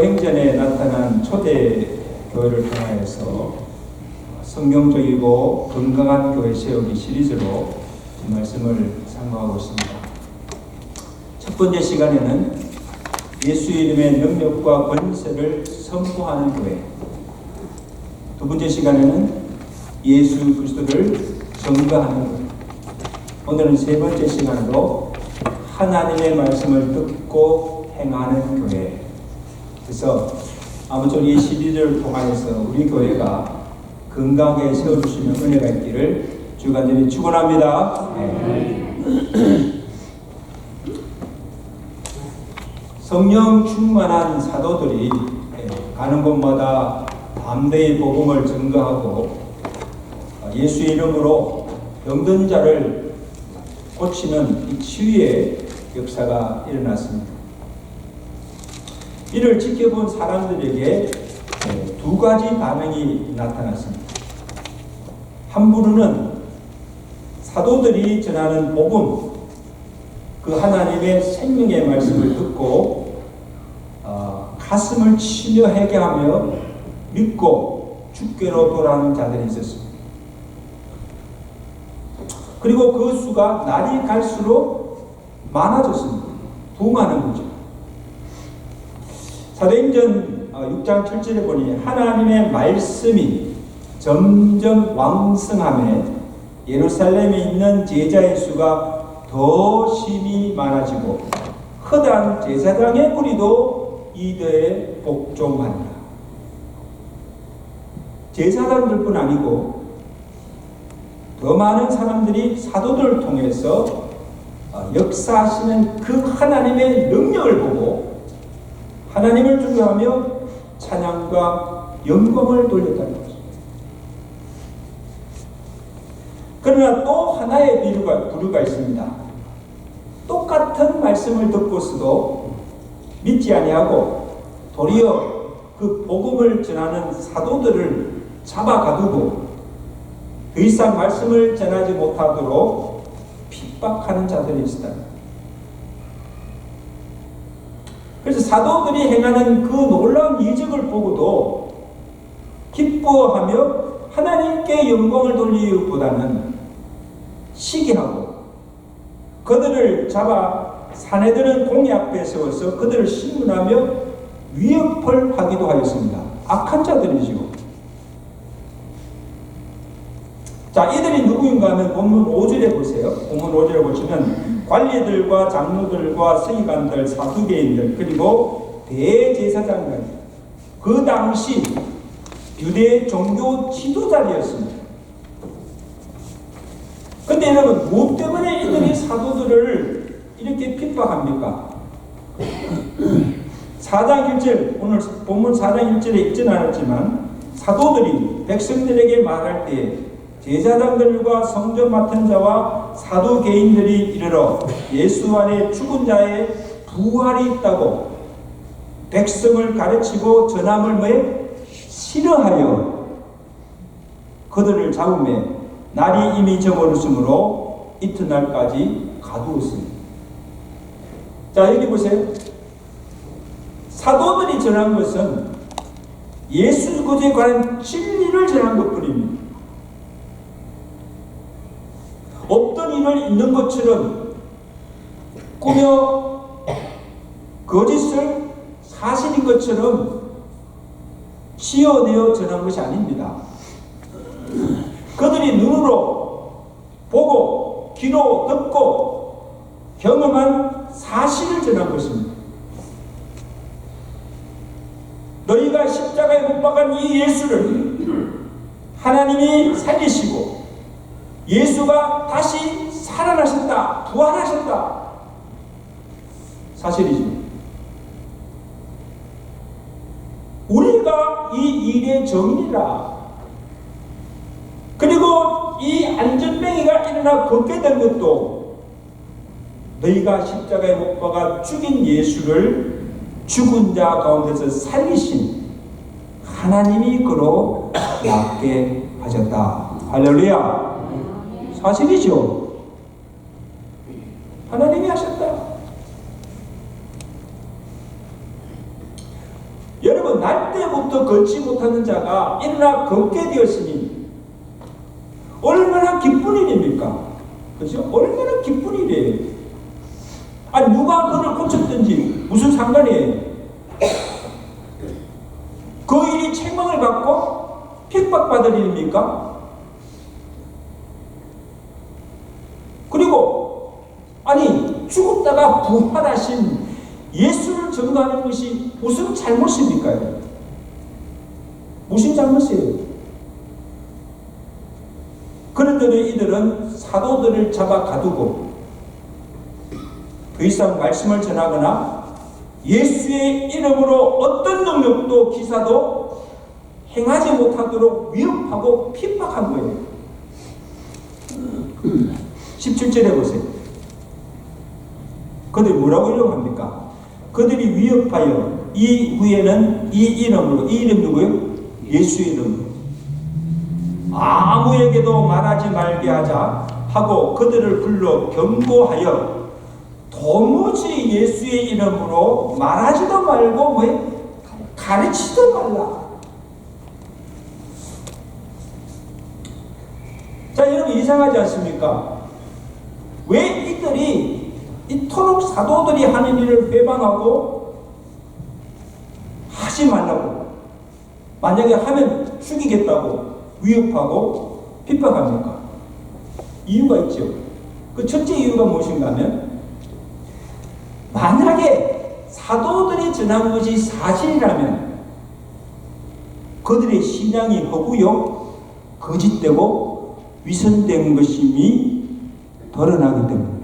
사도행전에 나타난 초대 교회를 통하여서 성경적이고 건강한 교회 세우기 시리즈로 이 말씀을 상고하고 있습니다. 첫 번째 시간에는 예수 이름의 능력과 권세를 선포하는 교회, 두 번째 시간에는 예수 그리스도를 증거하는 교회, 오늘은 세 번째 시간으로 하나님의 말씀을 듣고 행하는 교회. 그래서 아무쪼록 이 시리즈를 통하여서 우리 교회가 건강하게 세워주시는 은혜가 있기를 주간절히 축원합니다. 성령 충만한 사도들이 가는 곳마다 담대히 복음을 증거하고 예수 이름으로 병든 자를 고치는 이 치유의 역사가 일어났습니다. 이를 지켜본 사람들에게 두 가지 반응이 나타났습니다. 한 부류는 사도들이 전하는 복음, 그 하나님의 생명의 말씀을 듣고 가슴을 치료하게 하며 믿고 주께로 돌아오는 자들이 있었습니다. 그리고 그 수가 날이 갈수록 많아졌습니다. 부흥하는 거죠. 사도행전 6장 7절에 보니 하나님의 말씀이 점점 왕성하며 예루살렘에 있는 제자의 수가 더 심히 많아지고 허다한 제사장의 무리도 이들에 복종한다. 제사장들뿐 아니고 더 많은 사람들이 사도들을 통해서 역사하시는 그 하나님의 능력을 보고 하나님을 존경하며 찬양과 영광을 돌렸다는 것입니다. 그러나 또 하나의 부류가 있습니다. 똑같은 말씀을 듣고서도 믿지 아니하고 도리어 그 복음을 전하는 사도들을 잡아가두고 더 이상 말씀을 전하지 못하도록 핍박하는 자들이 있다. 그래서 사도들이 행하는 그 놀라운 이적을 보고도 기뻐하며 하나님께 영광을 돌리기보다는 시기하고 그들을 잡아 사내들은 공의 앞에 세워서 그들을 신문하며 위협을 하기도 하였습니다. 악한 자들이지요. 자, 이들이 누구인가 하면 본문 5절에 보세요. 본문 5절에 보시면 관리들과 장로들과 서기관들, 사두개인들, 그리고 대제사장들, 그 당시 유대 종교 지도자리였습니다. 근데 여러분, 무엇 때문에 이들이 사도들을 이렇게 핍박합니까? 4장 1절, 오늘 본문 4장 1절에 읽지는 않았지만 사도들이 백성들에게 말할 때 제사장들과 성전 맡은 자와 사두개인들이 이르러 예수 안에 죽은 자의 부활이 있다고 백성을 가르치고 전함을 뭐에 싫어하여 그들을 잡음에 날이 이미 저물었으므로 이튿날까지 가두었습니다. 자, 여기 보세요. 사도들이 전한 것은 예수 그리스도에 관한 진리를 전한 것뿐입니다. 없던 일을 있는 것처럼 꾸며 거짓을 사실인 것처럼 지어내어 전한 것이 아닙니다. 그들이 눈으로 보고 귀로 듣고 경험한 사실을 전한 것입니다. 너희가 십자가에 못 박은 이 예수를 하나님이 살리시고 예수가 다시 살아나셨다, 부활하셨다. 사실이죠. 우리가 이 일의 정인이라. 그리고 이 안전뱅이가 일어나 걷게 된 것도 너희가 십자가에 못 박아 죽인 예수를 죽은 자 가운데서 살리신 하나님이 그로 낫게 하셨다. 할렐루야. 사실이죠. 하나님이 하셨다. 그리고 날 때부터 걷지 못하는 자가 일어나 걷게 되었으니 얼마나 기쁜 일입니까? 그죠? 얼마나 기쁜 일이에요. 아니, 누가 그를 고쳤든지 무슨 상관이에요? 그 일이 책망을 받고 핍박받을 일입니까? 그리고 아니, 죽었다가 부활하신 예수를 전도하는 것이 무슨 잘못입니까? 무슨 잘못이에요? 그런데도 이들은 사도들을 잡아 가두고 더 이상 말씀을 전하거나 예수의 이름으로 어떤 능력도 기사도 행하지 못하도록 위협하고 핍박한 거예요. 17절에 보세요. 그들이 뭐라고 위협합니까? 그들이 위협하여 이후에는 이 이름으로, 이 이름 누구예요? 예수의 이름으로 아무에게도 말하지 말게 하자 하고 그들을 불러 경고하여 도무지 예수의 이름으로 말하지도 말고 가르치지도 말라. 자, 여러분 이상하지 않습니까? 왜 이들이 이토록 사도들이 하는 일을 회방하고 하지 말라고, 만약에 하면 죽이겠다고 위협하고 핍박합니까? 이유가 있죠. 그 첫째 이유가 무엇인가 하면, 만약에 사도들이 전한 것이 사실이라면 그들의 신앙이 허구요 거짓되고 위선된 것임이 드러나기 때문입니다.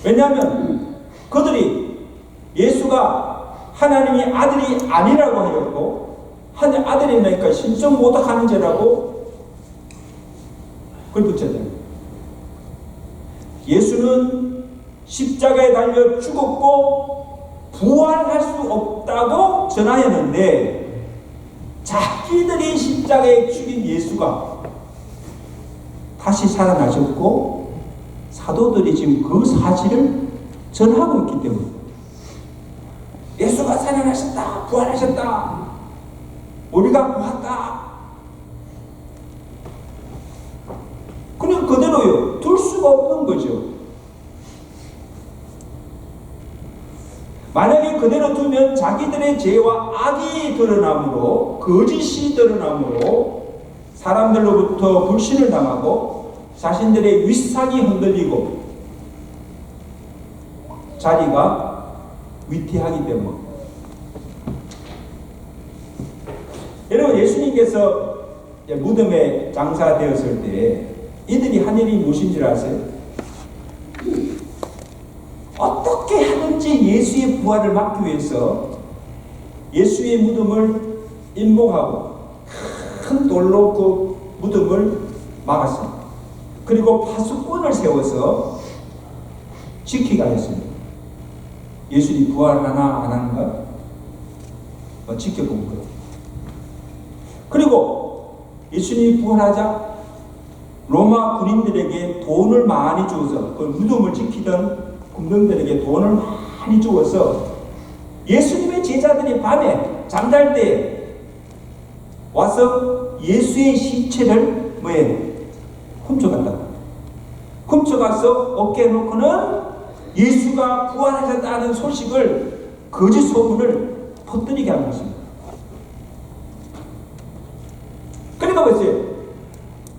왜냐하면 그들이 예수가 하나님의 아들이 아니라고 하였고, 하나님의 아들이니까 신성 모독하는 죄라고 그걸 붙였잖아요. 예수는 십자가에 달려 죽었고 부활할 수 없다고 전하였는데, 자기들이 십자가에 죽인 예수가 다시 살아나셨고 사도들이 지금 그 사실을 전하고 있기 때문에, 예수가 살아나셨다, 부활하셨다, 우리가 보았다, 그냥 그대로요, 둘 수가 없는 거죠. 만약에 그대로 두면 자기들의 죄와 악이 드러나므로, 거짓이 드러나므로 사람들로부터 불신을 당하고 자신들의 윗상이 흔들리고 자리가 위태하기 때문에. 여러분, 예수님께서 무덤에 장사되었을 때 이들이 한 일이 무엇인지 아세요? 어떻게 하든지 예수의 부활을 막기 위해서 예수의 무덤을 인봉하고 큰 돌로 그 무덤을 막았습니다. 그리고 파수꾼을 세워서 지키게 하였습니다. 예수님이 부활하나 안 하는가 지켜본 거예요. 그리고 예수님이 부활하자 로마 군인들에게 돈을 많이 주어서, 그 무덤을 지키던 군병들에게 돈을 많이 주어서 예수님의 제자들이 밤에 잠잘 때 와서 예수의 시체를 훔쳐갔다. 훔쳐가서 어깨에 놓고는 예수가 부활하셨다는 소식을, 거짓 소문을 퍼뜨리게 하는 것입니다. 그러니까 보세요.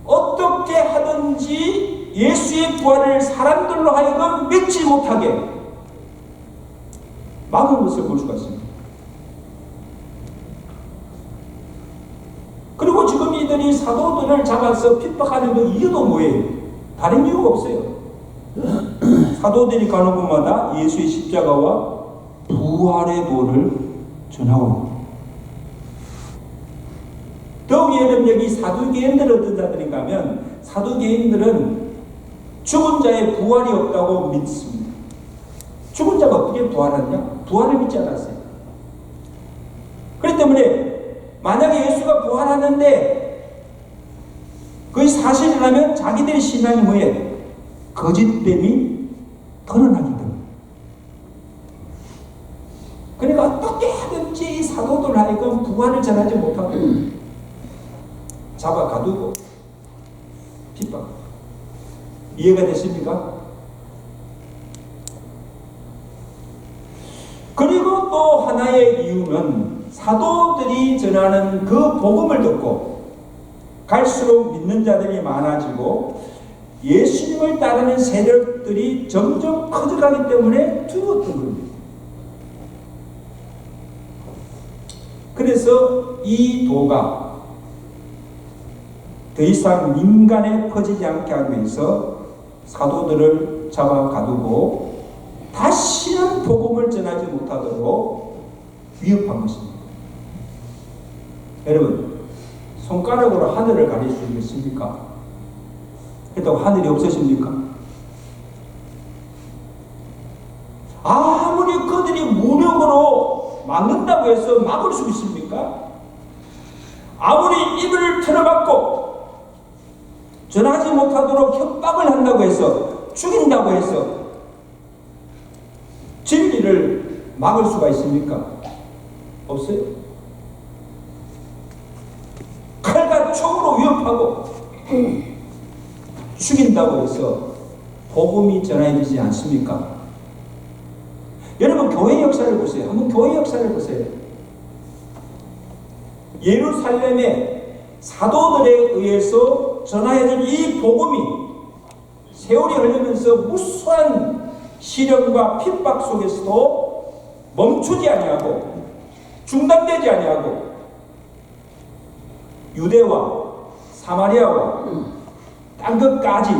어떻게 하든지 예수의 부활을 사람들로 하여금 믿지 못하게 막은 것을 볼 수가 있습니다. 그리고 지금 이들이 사도들을 잡아서 핍박하는 그 이유도 뭐예요? 다른 이유가 없어요. 사도들이 가는 곳마다 예수의 십자가와 부활의 도를 전하고 있습니다. 더욱이 여러분, 여기 사두개인들은 어떤 자들인가 하면, 사두개인들은 죽은 자의 부활이 없다고 믿습니다. 죽은 자가 어떻게 부활하냐? 부활을 믿지 않았어요. 그렇기 때문에 만약에 예수가 부활하는데 그것이 사실이라면 자기들의 신앙이 뭐예요? 거짓됨이 드러나기 때문에. 다니까 부활을 전하지 못하고 잡아 가두고 핍박. 이해가 되십니까? 그리고 또 하나의 이유는 사도들이 전하는 그 복음을 듣고 갈수록 믿는 자들이 많아지고 예수님을 따르는 세력들이 점점 커져가기 때문에 두려웠던 겁니다. 그래서 이 도가 더 이상 민간에 퍼지지 않게 하기 위해서 사도들을 잡아 가두고 다시는 복음을 전하지 못하도록 위협한 것입니다. 여러분, 손가락으로 하늘을 가릴 수 있겠습니까? 그렇다고 하늘이 없으십니까? 아무리 그들이 무력으로 막는다고 해서 막을 수 있습니까? 아무리 입을 틀어막고 전하지 못하도록 협박을 한다고 해서 죽인다고 해서 진리를 막을 수가 있습니까? 없어요. 칼과 총으로 위협하고 죽인다고 해서 복음이 전해지지 않습니까? 여러분, 교회 역사를 보세요. 한번 교회 역사를 보세요. 예루살렘의 사도들에 의해서 전하여진 이 복음이 세월이 흐르면서 무수한 시련과 핍박 속에서도 멈추지 아니하고 중단되지 아니하고 유대와 사마리아와 딴 것까지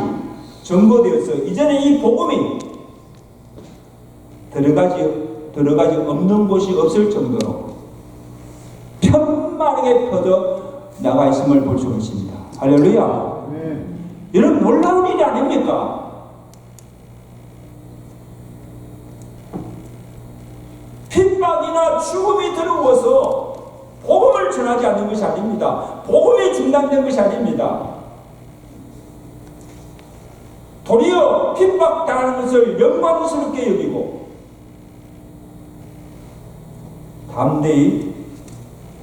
전거되어서 이제는 이 복음이 들어가지 없는 곳이 없을 정도로 편만하게 펴져 나가 있음을 볼 수가 있습니다. 할렐루야. 여러분, 놀라운 일이 아닙니까? 핍박이나 죽음이 들어오서 복음을 전하지 않는 것이 아닙니다. 복음이 중단된 것이 아닙니다. 도리어 핍박당하는 것을 영광스럽게 여기고 담대히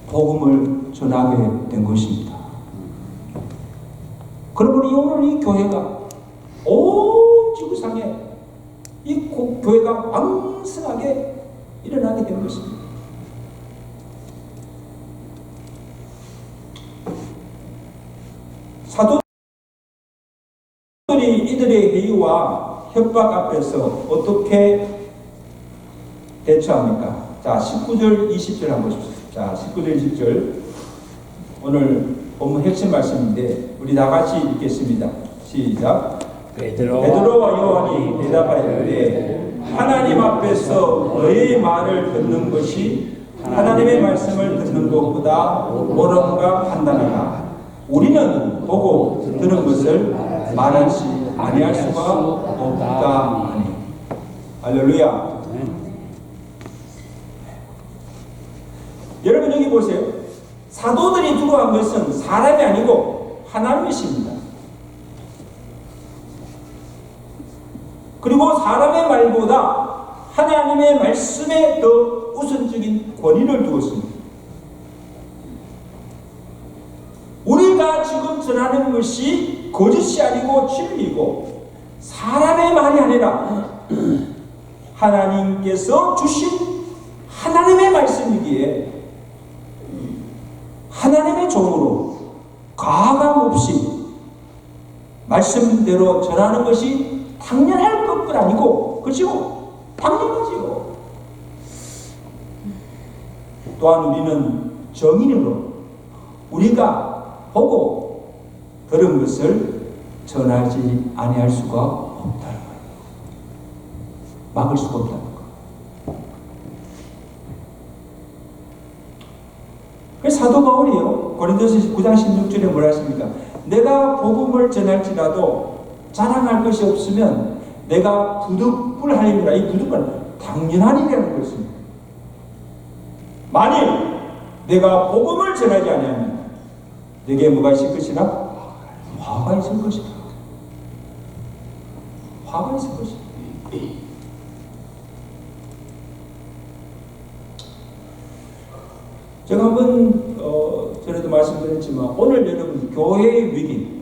복음을 전하게 된 것입니다. 그러므로 오늘 이 교회가 온 지구상에 이 교회가 왕성하게 일어나게 된 것입니다. 사도들이 이들의 회의와 협박 앞에서 어떻게 대처합니까? 자, 19절, 20절 한번 보십시오. 자, 19절, 20절. 오늘 본문 핵심 말씀인데 우리 다 같이 읽겠습니다. 시작. 베드로와 요한이 대답하였되 하나님 앞에서 너의 말을 듣는 것이 하나님의 말씀을 듣는 것보다 옳은가 판단하나 우리는 보고 들은 것을 말하지 아니할 수가 없다 하니. 할렐루야. 여러분, 여기 보세요. 사도들이 두고한 것은 사람이 아니고 하나님이십니다. 그리고 사람의 말보다 하나님의 말씀에 더 우선적인 권위를 두었습니다. 우리가 지금 전하는 것이 거짓이 아니고 진리이고 사람의 말이 아니라 하나님께서 주신 하나님의 말씀이기에 하나님의 종으로 가감 없이 말씀대로 전하는 것이 당연할 것뿐 아니고 그렇죠? 당연하지요. 또한 우리는 정인으로 우리가 보고 들은 것을 전하지 아니할 수가 없다는 거예요. 막을 수가 없다는 거예요. 그래서 사도 바울이요, 고린도서 9장 16절에 뭐라 했습니까? 내가 복음을 전할지라도 자랑할 것이 없으면 내가 부득불하리라. 이 부득불은 당연하리라는 것입니다. 만일 내가 복음을 전하지 않으면 내게 뭐가 있을 것이라? 화가 있을 것이다. 화가 있을 것이다. 제가 한번 전에도 말씀드렸지만 오늘 여러분 교회의 위기,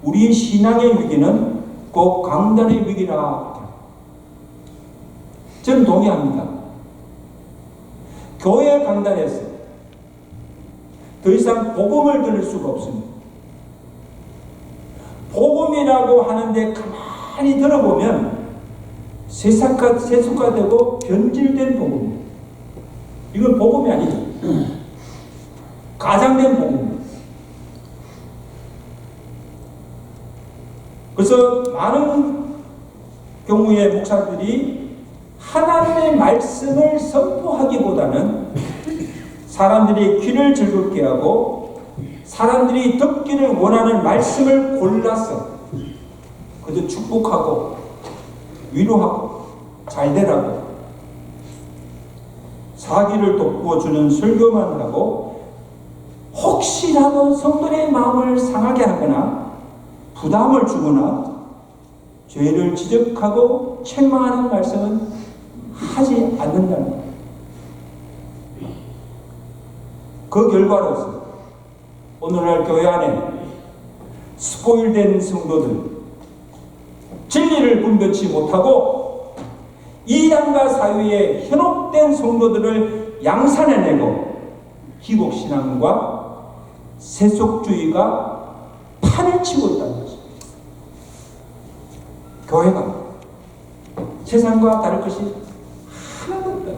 우리 신앙의 위기는 곧 강단의 위기라. 저는 동의합니다. 교회 강단에서 더 이상 복음을 들을 수가 없습니다. 복음이라고 하는데 가만히 들어보면 세속화되고 변질된 복음. 이건 복음이 아니죠. 가장된 복음. 그래서 많은 경우에 목사들이 하나님의 말씀을 선포하기보다는 사람들이 귀를 즐겁게 하고 사람들이 듣기를 원하는 말씀을 골라서 그저 축복하고 위로하고 잘되라고 사기를 돋구어주는 설교만 하고 혹시라도 성도의 마음을 상하게 하거나 부담을 주거나 죄를 지적하고 책망하는 말씀은 하지 않는다는 거예요. 그 결과로서 오늘날 교회 안에 스포일된 성도들, 진리를 분별치 못하고 이단과 사유에 현혹된 성도들을 양산해내고 기복신앙과 세속주의가 판을 치고 있다는 것입니다. 교회가 세상과 다를 것이 하나도 없다.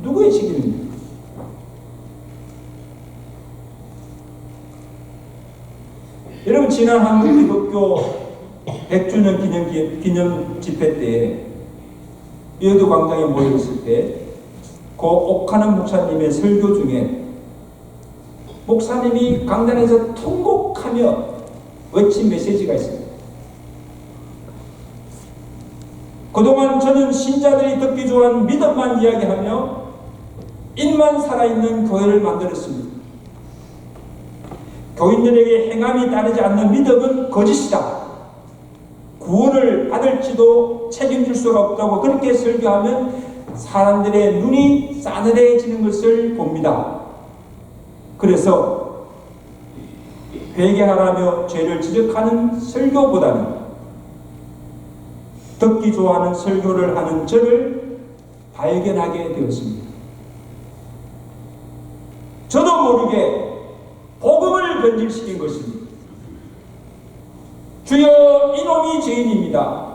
누구의 책임입니까? 여러분, 지난 한국기독교 100주년 기념 집회 때 여의도 광장에 모여있을 때 그 옥하는 목사님의 설교 중에 목사님이 강단에서 통곡하며 외친 메시지가 있습니다. 그동안 저는 신자들이 듣기 좋아하는 믿음만 이야기하며 인만 살아있는 교회를 만들었습니다. 교인들에게 행함이 따르지 않는 믿음은 거짓이다. 구원을 받을지도 책임질 수가 없다고 그렇게 설교하면 사람들의 눈이 싸늘해지는 것을 봅니다. 그래서 회개하라며 죄를 지적하는 설교보다는 듣기 좋아하는 설교를 하는 저를 발견하게 되었습니다. 저도 모르게 복음을 변질시킨 것입니다. 주여, 이놈이 죄인입니다.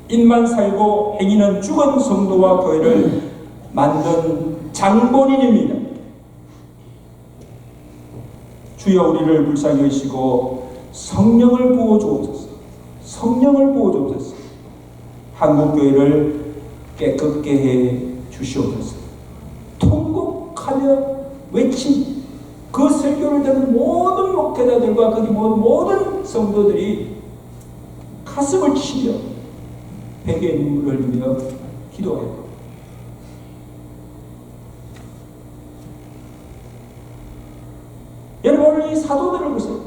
인만 살고 행위는 죽은 성도와 교회를 만든 장본인입니다. 주여, 우리를 불쌍히 여기시고 성령을 부어주옵소서. 성령을 부어주옵소서. 한국교회를 깨끗게 해 주시옵소서. 통곡하며 외친 그 설교를 듣는 모든 목회자들과 거기 모든 성도들이 가슴을 치며 베개에 눈물을 흘리며 기도해요. 여러분, 이 사도들을 보세요.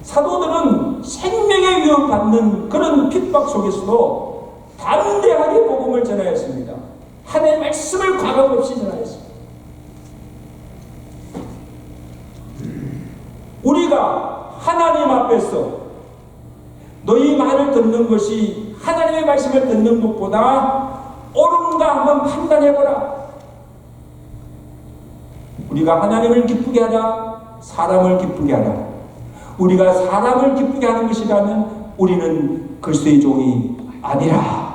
사도들은 생명의 위협받는 그런 핍박 속에서도 담대하게 복음을 전하였습니다. 하나님의 말씀을 과감 없이 전하였습니다. 우리가 하나님 앞에서 너희 말을 듣는 것이 하나님의 말씀을 듣는 것보다 옳은가 한번 판단해보라. 우리가 하나님을 기쁘게 하라, 사람을 기쁘게 하라. 우리가 사람을 기쁘게 하는 것이라면 우리는 그리스도의 종이 아니라.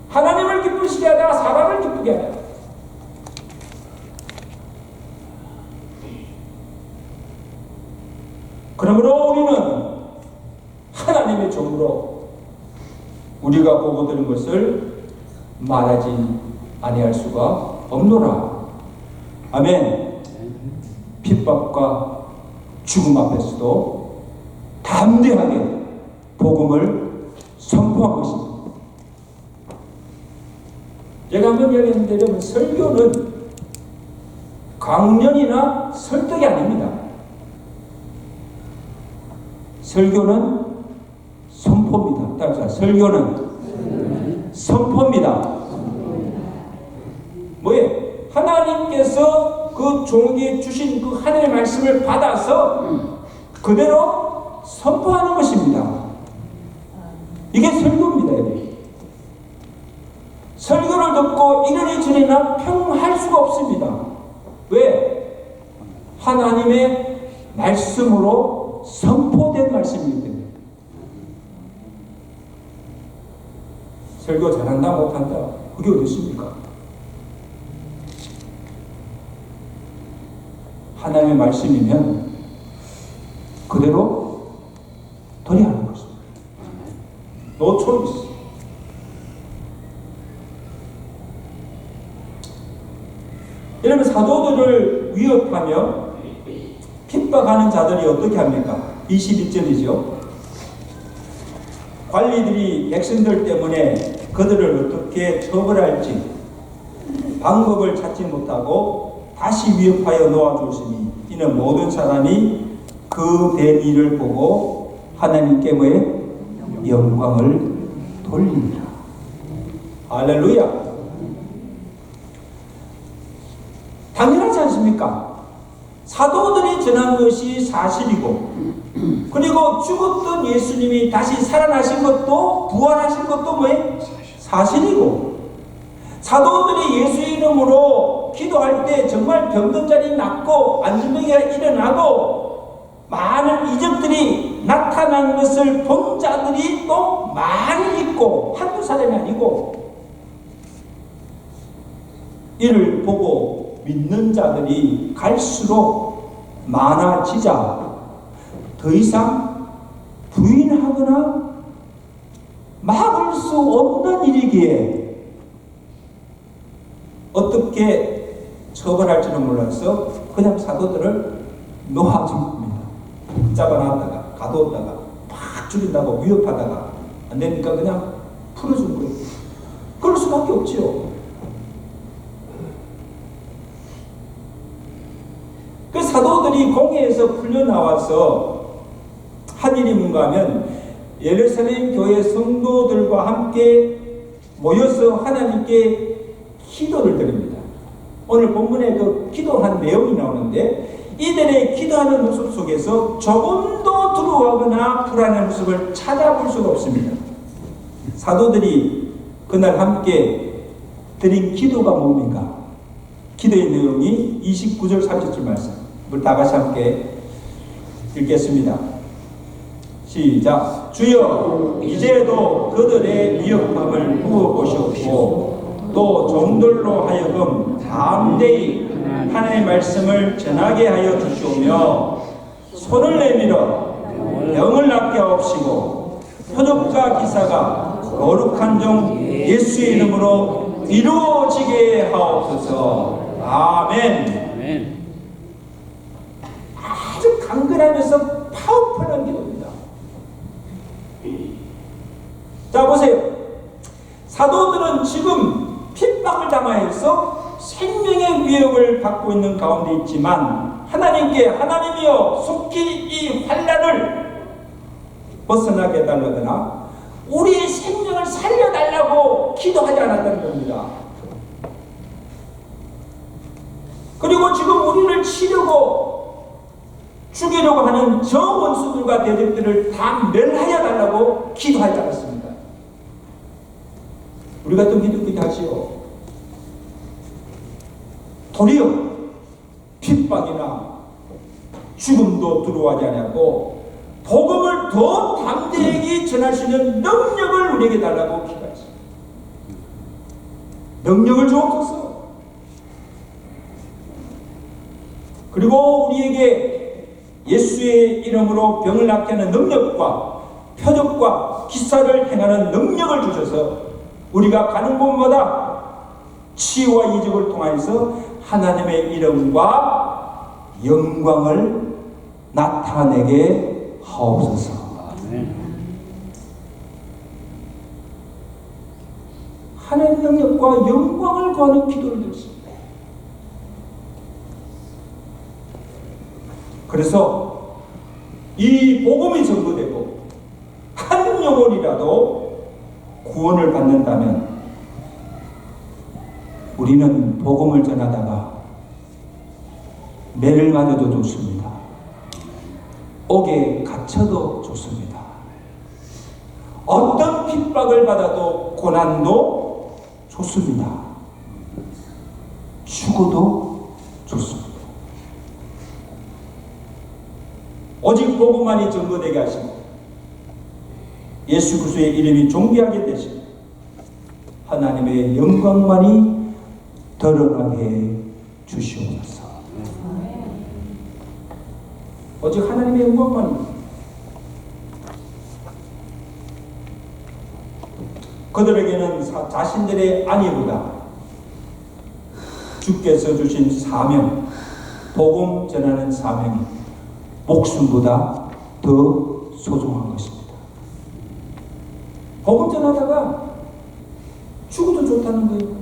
하나님을 기쁘시게 하라, 사람을 기쁘게 하라. 그러므로 우리는 하나님의 종으로 우리가 보고 들은 것을 말하지 아니할 수가 없노라. 아멘. 핍박과 죽음 앞에서도 담대하게 복음을 선포한 것입니다. 제가 한번 이야기했는데, 여러분, 설교는 강연이나 설득이 아닙니다. 설교는 선포입니다. 따라서 설교는 선포입니다. 뭐예요? 하나님께서 그 종에게 주신 그 하나님의 말씀을 받아서 그대로 선포하는 것입니다. 이게 설교입니다. 설교를 듣고 이러니 저러나 평할 수가 없습니다. 왜? 하나님의 말씀으로 선포된 말씀이기 때문에. 설교 잘한다 못한다 그게 어디 있습니까? 하나님의 말씀이면 그대로 도리하는 것입니다. No choice. 여러분, 사도들을 위협하며 핍박하는 자들이 어떻게 합니까? 22절이죠. 관리들이 백성들 때문에 그들을 어떻게 처벌할지 방법을 찾지 못하고 다시 위협하여 놓아주시니 이는 모든 사람이 그 된 일을 보고 하나님께 뭐에 영광을 돌립니다. 할렐루야. 당연하지 않습니까? 사도들이 전한 것이 사실이고, 그리고 죽었던 예수님이 다시 살아나신 것도 부활하신 것도 뭐예요? 사실이고, 사도들이 예수의 이름으로 기도할 때 정말 병든 자리 낫고 안진병이가 일어나고 많은 이적들이 나타난 것을 본 자들이 또 많이 있고 한두 사람이 아니고, 이를 보고 믿는 자들이 갈수록 많아지자 더 이상 부인하거나 막을 수 없는 일이기에 어떻게 처벌할지는 몰라서 그냥 사도들을 놓아준 겁니다. 잡아놨다가 가둬다가 막 죽인다고 위협하다가 안 되니까 그냥 풀어준 거예요. 그럴 수밖에 없지요. 그 사도들이 공회에서 풀려나와서 한 일이 뭔가 하면 예루살렘 교회 성도들과 함께 모여서 하나님께 기도를 드립니다. 오늘 본문에 그 기도한 내용이 나오는데, 이들의 기도하는 모습 속에서 조금도 두려워하거나 불안한 모습을 찾아볼 수가 없습니다. 사도들이 그날 함께 드린 기도가 뭡니까? 기도의 내용이 29절 30절 말씀. 우리 다 같이 함께 읽겠습니다. 시작. 주여, 이제도 그들의 위협함을 부어보시옵고 또 종들로 하여금 담대히 하나님의 말씀을 전하게 하여 주시오며 손을 내밀어 병을 낫게 하옵시고 표적과 기사가 거룩한 종 예수의 이름으로 이루어지게 하옵소서. 아멘. 아주 강건하면서 파워풀한 기도입니다. 자, 보세요. 사도들은 지금 핍박을 당하여서 생명의 위협을 받고 있는 가운데 있지만 하나님께 하나님이여 속히 이 환난을 벗어나게 해달라거나 우리의 생명을 살려달라고 기도하지 않았다는 겁니다. 그리고 지금 우리를 치려고 죽이려고 하는 저 원수들과 대적들을 다 멸하여 달라고 기도하지 않았습니다. 우리 같은 기독교인이 하지요. 도리어 핍박이나 죽음도 두려워하지 않았고 복음을 더 담대하게 전할 수 있는 능력을 우리에게 달라고 기도했습니다. 능력을 주옵소서. 그리고 우리에게 예수의 이름으로 병을 낫게 하는 능력과 표적과 기사를 행하는 능력을 주셔서 우리가 가는 곳마다 치유와 이적을 통하여서 하나님의 이름과 영광을 나타내게 하옵소서. 하나님의 능력과 영광을 구하는 기도를 드렸습니다. 그래서 이 복음이 전부되고 한 영혼이라도 구원을 받는다면 우리는 복음을 전하다가 매를 맞아도 좋습니다. 옥에 갇혀도 좋습니다. 어떤 핍박을 받아도 고난도 좋습니다. 죽어도 좋습니다. 오직 복음만이 전부되게 하시고 예수 그리스도의 이름이 존귀하게 되시고 하나님의 영광만이 드러나게 주시옵소서. 오직 하나님의 영광만이. 그들에게는 자신들의 안위보다 주께서 주신 사명, 복음 전하는 사명이 목숨보다 더 소중한 것입니다. 복음 전하다가 죽어도 좋다는 거예요.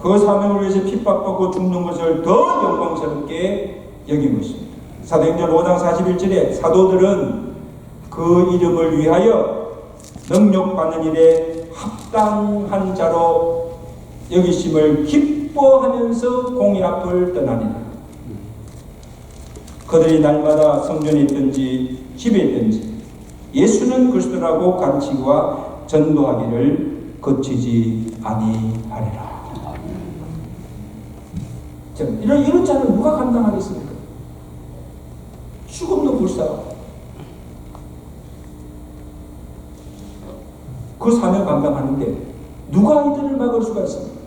그 사명을 위해서 핍박받고 죽는 것을 더 영광스럽게 여긴 것입니다. 사도행전 5장 41절에 사도들은 그 이름을 위하여 능력받는 일에 합당한 자로 여기심을 기뻐하면서 공의 앞을 떠나니라. 그들이 날마다 성전에 있든지 집에 있든지 예수는 그리스도라고 가르치기와 전도하기를 거치지 아니하리라. 이런 자는 누가 감당하겠습니까? 죽음도 불사하고 그 사명 감당하는데 누가 이들을 막을 수가 있습니까?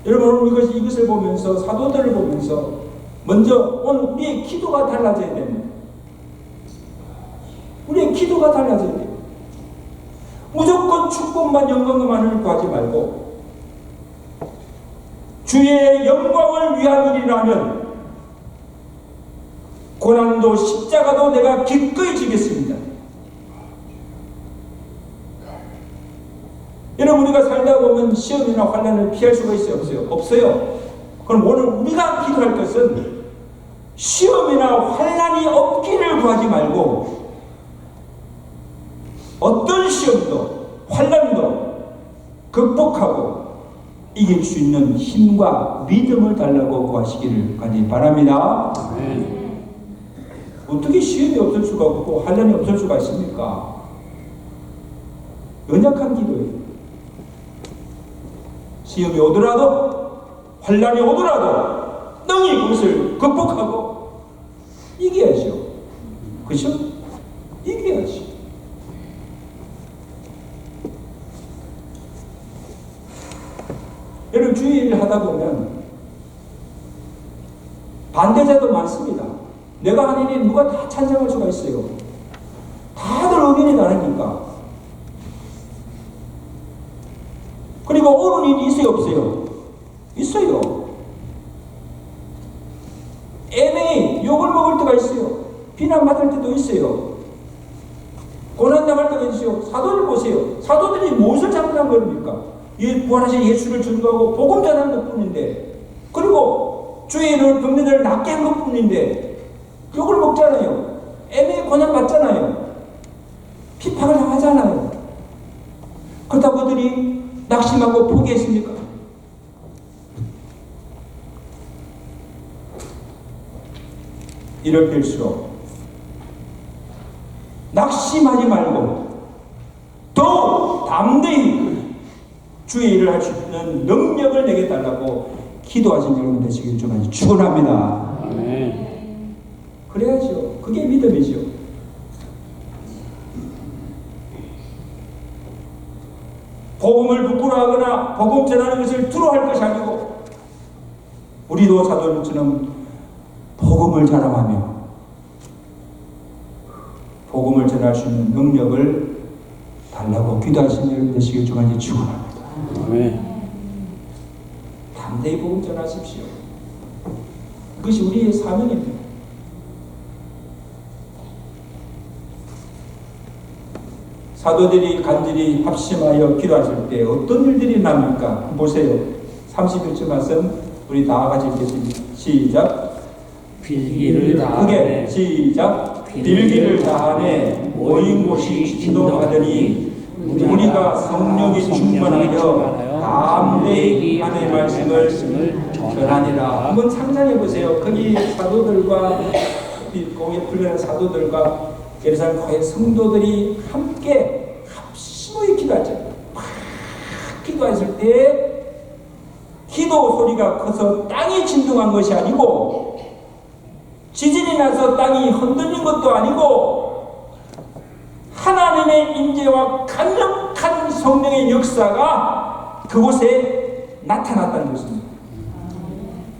여러분 이것을 보면서 사도들을 보면서 먼저 오늘 우리의 기도가 달라져야 됩니다. 우리의 기도가 달라져야 돼요. 무조건 축복만 영광만을 구하지 말고 주의 영광을 위한 일이라면 고난도 십자가도 내가 기꺼이 지겠습니다. 여러분 우리가 살다 보면 시험이나 환난을 피할 수가 있어요? 없어요? 없어요. 그럼 오늘 우리가 기도할 것은 시험이나 환난이 없기를 구하지 말고 어떤 시험도 환난도 극복하고 이길 수 있는 힘과 믿음을 달라고 구하시기를 간절히 바랍니다. 어떻게 시험이 없을 수가 없고 환난이 없을 수가 있습니까? 연약한 기도예요. 시험이 오더라도 환난이 오더라도 능히 그것을 극복하고 이겨야죠. 그렇죠? 이겨야죠. 여러분 주의 일을 하다 보면 반대자도 많습니다. 내가 하는 일이 누가 다 찬성할 수가 있어요. 다들 의견이 다르니까. 그리고 옳은 일이 있어요? 없어요? 있어요. 애매히 욕을 먹을 때가 있어요. 비난받을 때도 있어요. 고난당할 때가 있어요. 사도들 보세요. 사도들이 무엇을 잘못한 겁니까? 부활하신 예수를 전도하고 복음 전하는 것뿐인데, 그리고 주의 이름을 병든자를 낫게 한 것뿐인데 욕을 먹잖아요. 애매히 고난 받잖아요. 비판을 당하잖아요. 그렇다고 그들이 낙심하고 포기했습니까? 이럴 때일수록 낙심하지 말고 더 담대히 주의 일을 할 수 있는 능력을 내게 달라고 기도하신 여러분 되시길 좀 축원합니다. 그래야죠. 그게 믿음이죠. 복음을 부끄러워하거나 복음 전하는 것을 두려워할 것이 아니고 우리도 사도들처럼 복음을 자랑하며 복음을 전할 수 있는 능력을 달라고 기도하신 여러분 되시길 좀 축원합니다. 담대히 복음 전하십시오. 그것이 우리의 사명입니다. 사도들이 간절히 합심하여 기도하실 때 어떤 일들이 납니까? 보세요. 31절 말씀 우리 다 같이 읽겠습니다. 시작. 빌기를 크게 다하네. 시작. 빌기를 다하네 모인 곳이 진동하더니 우리가 성령이 충만하여 담대히 하나님의 말씀을 전하니라. 한번 상상해 보세요. 거기 사도들과 거기에 불려난 사도들과 예루살렘 교회 성도들이 함께 합심하게 기도하죠. 막 기도했을 때 기도 소리가 커서 땅이 진동한 것이 아니고 지진이 나서 땅이 흔들린 것도 아니고 하나님의 임재와 강력한 성령의 역사가 그곳에 나타났다는 것입니다.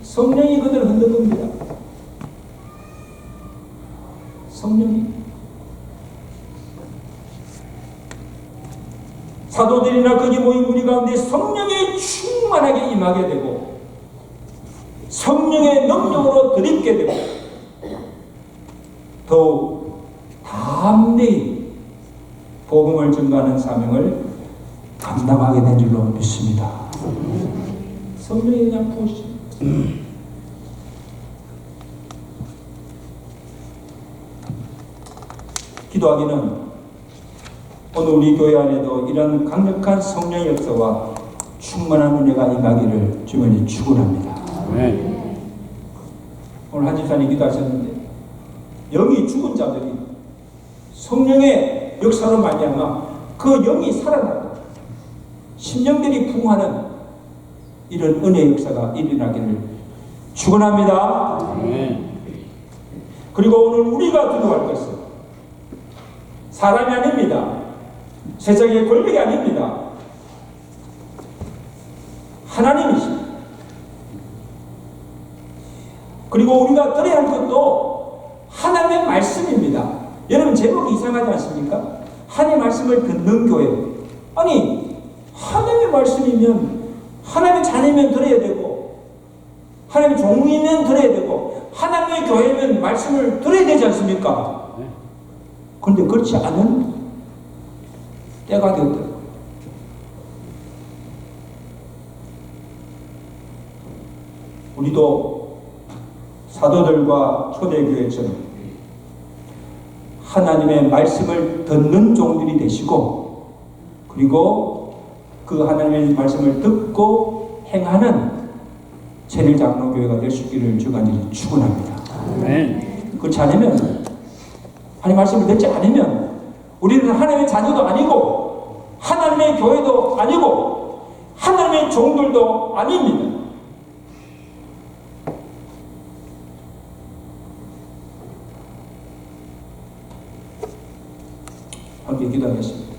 성령이 그들을 흔든 겁니다. 성령이 사도들이나 거기 모인 무리 가운데 성령이 충만하게 임하게 되고 성령의 능력으로 드립게 되고 더욱 담대히 복음을 전가하는 사명을 감당하게 된 줄로 믿습니다. 성령이 그냥 부으시죠. 기도하기는 오늘 우리 교회 안에도 이런 강력한 성령의 역사와 충만한 은혜가 임하기를 주님이 축원합니다. 네. 오늘 한 집사님 기도하셨는데 영이 죽은 자들이 성령의 역사로 말미암아 그 영이 살아나고 심령들이 부흥하는 이런 은혜의 역사가 일어나기를 축원합니다. 네. 그리고 오늘 우리가 기도할 것은 사람이 아닙니다. 세상의 권력이 아닙니다. 하나님이십니다. 그리고 우리가 들어야 할 것도 하나님의 말씀입니다. 여러분 제목이 이상하지 않습니까? 하나님의 말씀을 듣는 교회. 아니 하나님의 말씀이면 하나님의 자녀면 들어야 되고 하나님의 종이면 들어야 되고 하나님의 교회면 말씀을 들어야 되지 않습니까? 그런데 그렇지 않은 때가 되었다. 우리도 사도들과 초대교회처럼 하나님의 말씀을 듣는 종들이 되시고 그리고 그 하나님의 말씀을 듣고 행하는 천일장로교회가 될 수 있기를 주간절히 축원합니다. 그렇지 않으면 하나님의 말씀을 듣지 않으면 우리는 하나님의 자녀도 아니고 하나님의 교회도 아니고 하나님의 종들도 아닙니다. 함께 기도하겠습니다.